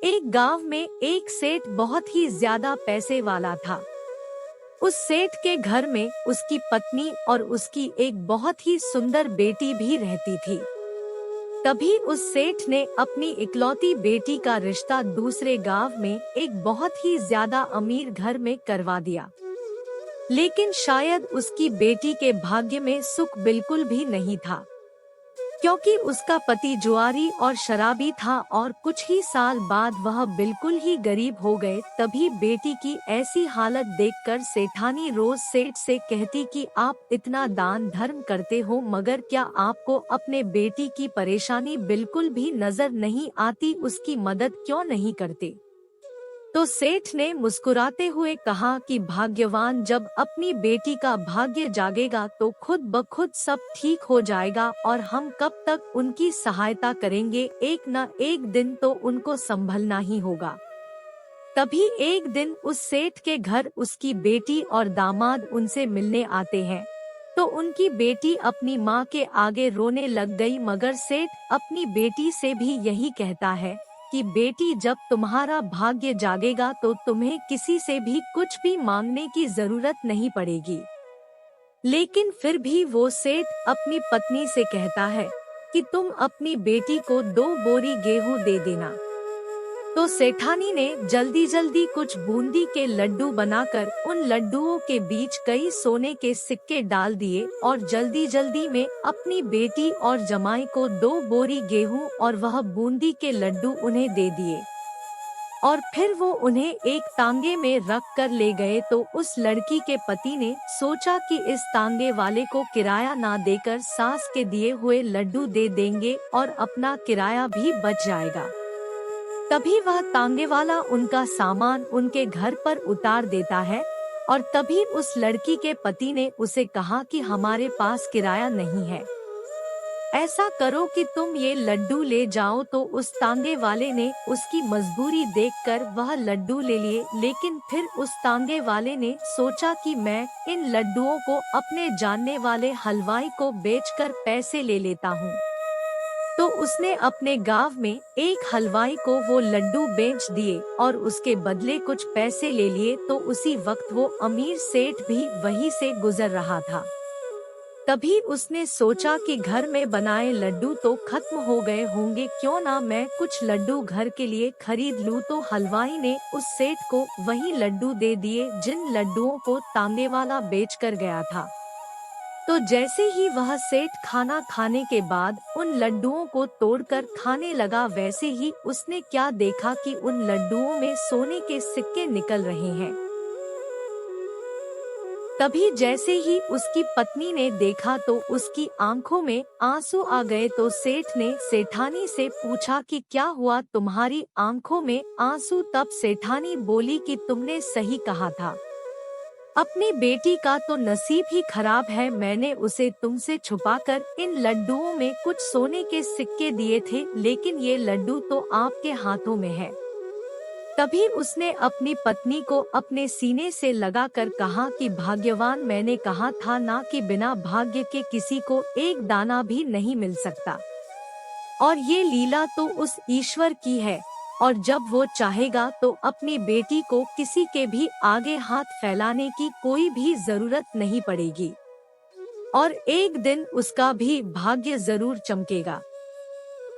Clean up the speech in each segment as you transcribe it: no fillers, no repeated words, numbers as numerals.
एक गांव में एक सेठ बहुत ही ज्यादा पैसे वाला था। उस सेठ के घर में उसकी पत्नी और उसकी एक बहुत ही सुंदर बेटी भी रहती थी। तभी उस सेठ ने अपनी इकलौती बेटी का रिश्ता दूसरे गांव में एक बहुत ही ज्यादा अमीर घर में करवा दिया। लेकिन शायद उसकी बेटी के भाग्य में सुख बिल्कुल भी नहीं था, क्योंकि उसका पति जुआरी और शराबी था और कुछ ही साल बाद वह बिल्कुल ही गरीब हो गए। तभी बेटी की ऐसी हालत देखकर सेठानी रोज सेठ से कहती कि आप इतना दान धर्म करते हो, मगर क्या आपको अपने बेटी की परेशानी बिल्कुल भी नजर नहीं आती, उसकी मदद क्यों नहीं करते? तो सेठ ने मुस्कुराते हुए कहा कि भाग्यवान जब अपनी बेटी का भाग्य जागेगा तो खुद ब खुद सब ठीक हो जाएगा, और हम कब तक उनकी सहायता करेंगे, एक न एक दिन तो उनको संभलना ही होगा। तभी एक दिन उस सेठ के घर उसकी बेटी और दामाद उनसे मिलने आते हैं। तो उनकी बेटी अपनी माँ के आगे रोने लग गई, मगर सेठ अपनी बेटी से भी यही कहता है कि बेटी जब तुम्हारा भाग्य जागेगा तो तुम्हें किसी से भी कुछ भी मांगने की जरूरत नहीं पड़ेगी। लेकिन फिर भी वो सेठ अपनी पत्नी से कहता है कि तुम अपनी बेटी को 2 बोरी गेहूं दे देना। तो सेठानी ने जल्दी जल्दी कुछ बूंदी के लड्डू बनाकर उन लड्डुओं के बीच कई सोने के सिक्के डाल दिए और जल्दी जल्दी में अपनी बेटी और जमाई को 2 बोरी गेहूं और वह बूंदी के लड्डू उन्हें दे दिए। और फिर वो उन्हें एक तांगे में रख कर ले गए। तो उस लड़की के पति ने सोचा कि इस तांगे वाले को किराया ना देकर सास के दिए हुए लड्डू दे देंगे और अपना किराया भी बच जाएगा। तभी वह तांगे वाला उनका सामान उनके घर पर उतार देता है, और तभी उस लड़की के पति ने उसे कहा कि हमारे पास किराया नहीं है, ऐसा करो कि तुम ये लड्डू ले जाओ। तो उस तांगे वाले ने उसकी मजबूरी देखकर वह लड्डू ले लिए। लेकिन फिर उस तांगे वाले ने सोचा कि मैं इन लड्डुओं को अपने जानने वाले हलवाई को बेचकर पैसे ले लेता हूँ। तो उसने अपने गांव में एक हलवाई को वो लड्डू बेच दिए और उसके बदले कुछ पैसे ले लिए। तो उसी वक्त वो अमीर सेठ भी वहीं से गुजर रहा था। तभी उसने सोचा कि घर में बनाए लड्डू तो खत्म हो गए होंगे, क्यों ना मैं कुछ लड्डू घर के लिए खरीद लूं। तो हलवाई ने उस सेठ को वही लड्डू दे दिए जिन लड्डुओं को तांगे वाला बेच कर गया था। तो जैसे ही वह सेठ खाना खाने के बाद उन लड्डुओं को तोड़कर खाने लगा, वैसे ही उसने क्या देखा कि उन लड्डुओं में सोने के सिक्के निकल रहे हैं। तभी जैसे ही उसकी पत्नी ने देखा तो उसकी आंखों में आंसू आ गए। तो सेठ ने सेठानी से पूछा कि क्या हुआ, तुम्हारी आंखों में आंसू? तब सेठानी बोली कि तुमने सही कहा था, अपनी बेटी का तो नसीब ही खराब है। मैंने उसे तुमसे छुपाकर इन लड्डुओं में कुछ सोने के सिक्के दिए थे, लेकिन ये लड्डू तो आपके हाथों में है। तभी उसने अपनी पत्नी को अपने सीने से लगाकर कहा कि भाग्यवान, मैंने कहा था ना कि बिना भाग्य के किसी को एक दाना भी नहीं मिल सकता, और ये लीला तो उस ईश्वर की है, और जब वो चाहेगा तो अपनी बेटी को किसी के भी आगे हाथ फैलाने की कोई भी जरूरत नहीं पड़ेगी, और एक दिन उसका भी भाग्य जरूर चमकेगा।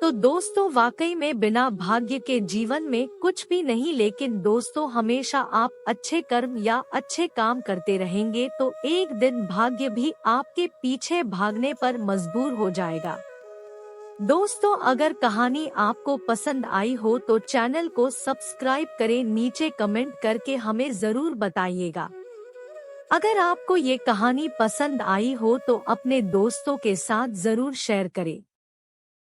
तो दोस्तों, वाकई में बिना भाग्य के जीवन में कुछ भी नहीं। लेकिन दोस्तों, हमेशा आप अच्छे कर्म या अच्छे काम करते रहेंगे तो एक दिन भाग्य भी आपके पीछे भागने पर मजबूर हो जाएगा। दोस्तों, अगर कहानी आपको पसंद आई हो तो चैनल को सब्सक्राइब करें, नीचे कमेंट करके हमें जरूर बताइएगा। अगर आपको ये कहानी पसंद आई हो तो अपने दोस्तों के साथ जरूर शेयर करें।